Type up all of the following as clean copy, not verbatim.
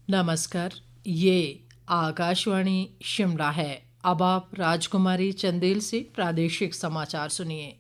नमस्कार, ये आकाशवाणी शिमला है। अब आप राजकुमारी चंदेल से प्रादेशिक समाचार सुनिए।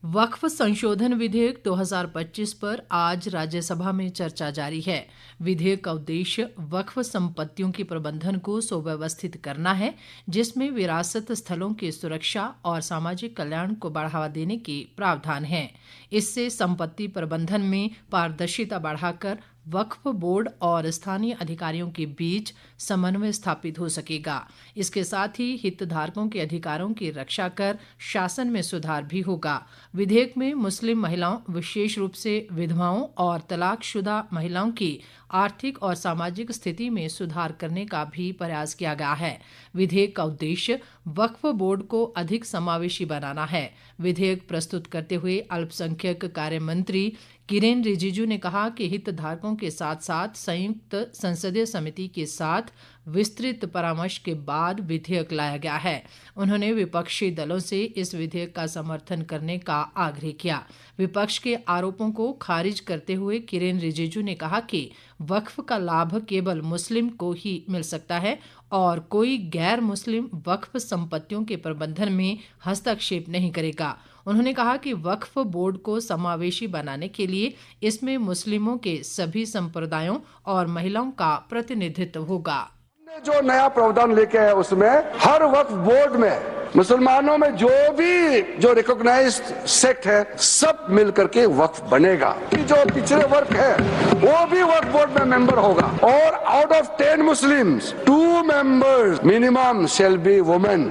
वक्फ संशोधन विधेयक 2025 पर आज राज्यसभा में चर्चा जारी है। विधेयक का उद्देश्य वक्फ संपत्तियों के प्रबंधन को सुव्यवस्थित करना है, जिसमें विरासत स्थलों की सुरक्षा और सामाजिक कल्याण को बढ़ावा देने के प्रावधान हैं। इससे संपत्ति प्रबंधन में पारदर्शिता बढ़ाकर वक्फ बोर्ड और स्थानीय अधिकारियों के बीच समन्वय स्थापित हो सकेगा। इसके साथ ही हितधारकों के अधिकारों की रक्षा कर शासन में सुधार भी होगा। विधेयक में मुस्लिम महिलाओं, विशेष रूप से विधवाओं और तलाकशुदा महिलाओं की आर्थिक और सामाजिक स्थिति में सुधार करने का भी प्रयास किया गया है। विधेयक का उद्देश्य वक्फ बोर्ड को अधिक समावेशी बनाना है। विधेयक प्रस्तुत करते हुए अल्पसंख्यक कार्य मंत्री किरेन रिजिजू ने कहा कि हितधारकों के साथ साथ संयुक्त संसदीय समिति के साथ विस्तृत परामर्श के बाद विधेयक लाया गया है। उन्होंने विपक्षी दलों से इस विधेयक का समर्थन करने का आग्रह किया। विपक्ष के आरोपों को खारिज करते हुए किरेन रिजिजू ने कहा कि वक्फ का लाभ केवल मुस्लिम को ही मिल सकता है और कोई गैर मुस्लिम वक्फ संपत्तियों के प्रबंधन में हस्तक्षेप नहीं करेगा। उन्होंने कहा कि वक्फ बोर्ड को समावेशी बनाने के लिए इसमें मुस्लिमों के सभी संप्रदायों और महिलाओं का प्रतिनिधित्व होगा। जो नया प्रावधान लेके आया उसमें हर वक्फ बोर्ड में मुसलमानों में जो रिकॉग्नाइज्ड सेक्ट है सब मिल करके वक्फ बनेगा। जो पिछड़े वर्ग है वो भी वक्फ बोर्ड में मेंबर होगा और out of 10 Muslims 2 members minimum shall be women.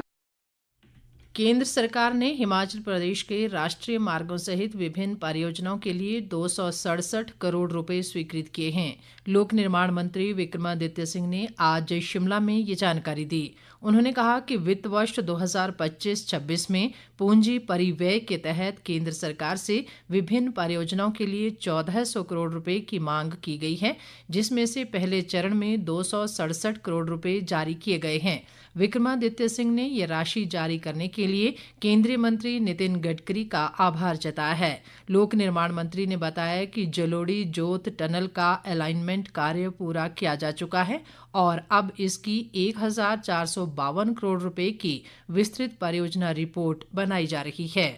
केंद्र सरकार ने हिमाचल प्रदेश के राष्ट्रीय मार्गों सहित विभिन्न परियोजनाओं के लिए 267 करोड़ रुपए स्वीकृत किए हैं। लोक निर्माण मंत्री विक्रमादित्य सिंह ने आज शिमला में ये जानकारी दी। उन्होंने कहा कि वित्त वर्ष 2025-26 में पूंजी परिव्यय के तहत केंद्र सरकार से विभिन्न परियोजनाओं के लिए 1400 करोड़ रुपए की मांग की गई है, जिसमें से पहले चरण में 267 करोड़ रुपए जारी किए गए हैं। विक्रमादित्य सिंह ने ये राशि जारी करने के लिए केंद्रीय मंत्री नितिन गडकरी का आभार जताया है। लोक निर्माण मंत्री ने बताया कि जलोड़ी जोत टनल का अलाइनमेंट कार्य पूरा किया जा चुका है और अब इसकी 1452 करोड़ रुपए की विस्तृत परियोजना रिपोर्ट बनाई जा रही है।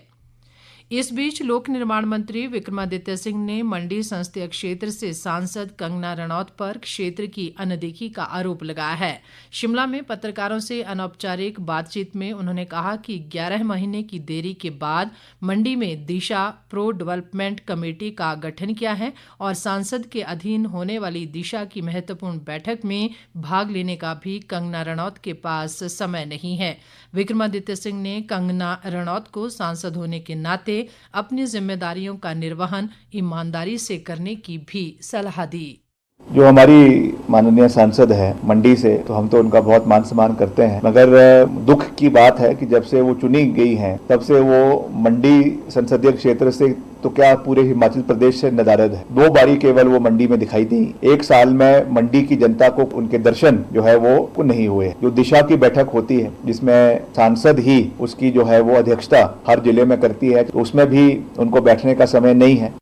इस बीच लोक निर्माण मंत्री विक्रमादित्य सिंह ने मंडी संसदीय क्षेत्र से सांसद कंगना रणौत पर क्षेत्र की अनदेखी का आरोप लगाया है। शिमला में पत्रकारों से अनौपचारिक बातचीत में उन्होंने कहा कि 11 महीने की देरी के बाद मंडी में दिशा प्रो डेवलपमेंट कमेटी का गठन किया है और सांसद के अधीन होने वाली दिशा की महत्वपूर्ण बैठक में भाग लेने का भी कंगना रणौत के पास समय नहीं है। विक्रमादित्य सिंह ने कंगना रणौत को सांसद होने के नाते अपनी जिम्मेदारियों का निर्वहन ईमानदारी से करने की भी सलाह दी। जो हमारी माननीय सांसद है मंडी से, तो हम तो उनका बहुत मान सम्मान करते हैं, मगर दुख की बात है कि जब से वो चुनी गई हैं तब से वो मंडी संसदीय क्षेत्र से तो क्या पूरे हिमाचल प्रदेश से नदारद है। 2 बारी केवल वो मंडी में दिखाई दी। 1 साल में मंडी की जनता को उनके दर्शन जो है वो नहीं हुए। जो दिशा की बैठक होती है जिसमें सांसद ही उसकी जो है वो अध्यक्षता हर जिले में करती है, तो उसमें भी उनको बैठने का समय नहीं है।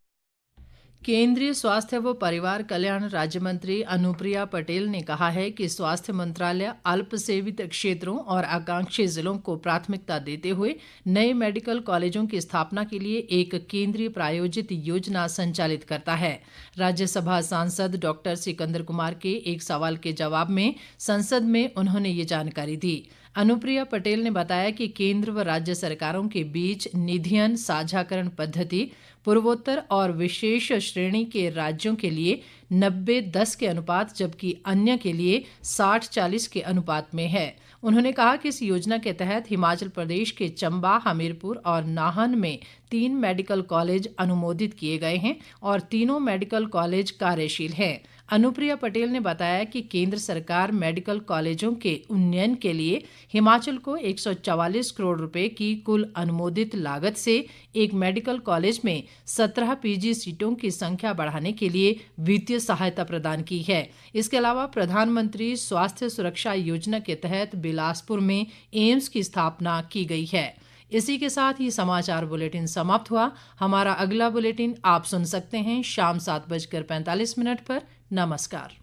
केंद्रीय स्वास्थ्य व परिवार कल्याण राज्य मंत्री अनुप्रिया पटेल ने कहा है कि स्वास्थ्य मंत्रालय अल्पसेवित क्षेत्रों और आकांक्षी जिलों को प्राथमिकता देते हुए नए मेडिकल कॉलेजों की स्थापना के लिए एक केंद्रीय प्रायोजित योजना संचालित करता है। राज्यसभा सांसद डॉक्टर सिकंदर कुमार के एक सवाल के जवाब में संसद में उन्होंने ये जानकारी दी। अनुप्रिया पटेल ने बताया कि केंद्र व राज्य सरकारों के बीच निधियन साझाकरण पद्धति पूर्वोत्तर और विशेष श्रेणी के राज्यों के लिए 90-10 के अनुपात जबकि अन्य के लिए 60-40 के अनुपात में है। उन्होंने कहा कि इस योजना के तहत हिमाचल प्रदेश के चंबा, हमीरपुर और नाहन में 3 मेडिकल कॉलेज अनुमोदित किए गए हैं और तीनों मेडिकल कॉलेज कार्यशील हैं। अनुप्रिया पटेल ने बताया कि केंद्र सरकार मेडिकल कॉलेजों के उन्नयन के लिए हिमाचल को 144 करोड़ रुपए की कुल अनुमोदित लागत से एक मेडिकल कॉलेज में 17 पीजी सीटों की संख्या बढ़ाने के लिए वित्तीय सहायता प्रदान की है। इसके अलावा प्रधानमंत्री स्वास्थ्य सुरक्षा योजना के तहत बिलासपुर में एम्स की स्थापना की गई है। इसी के साथ ही समाचार बुलेटिन समाप्त हुआ। हमारा अगला बुलेटिन आप सुन सकते हैं शाम 7:45 पर। नमस्कार।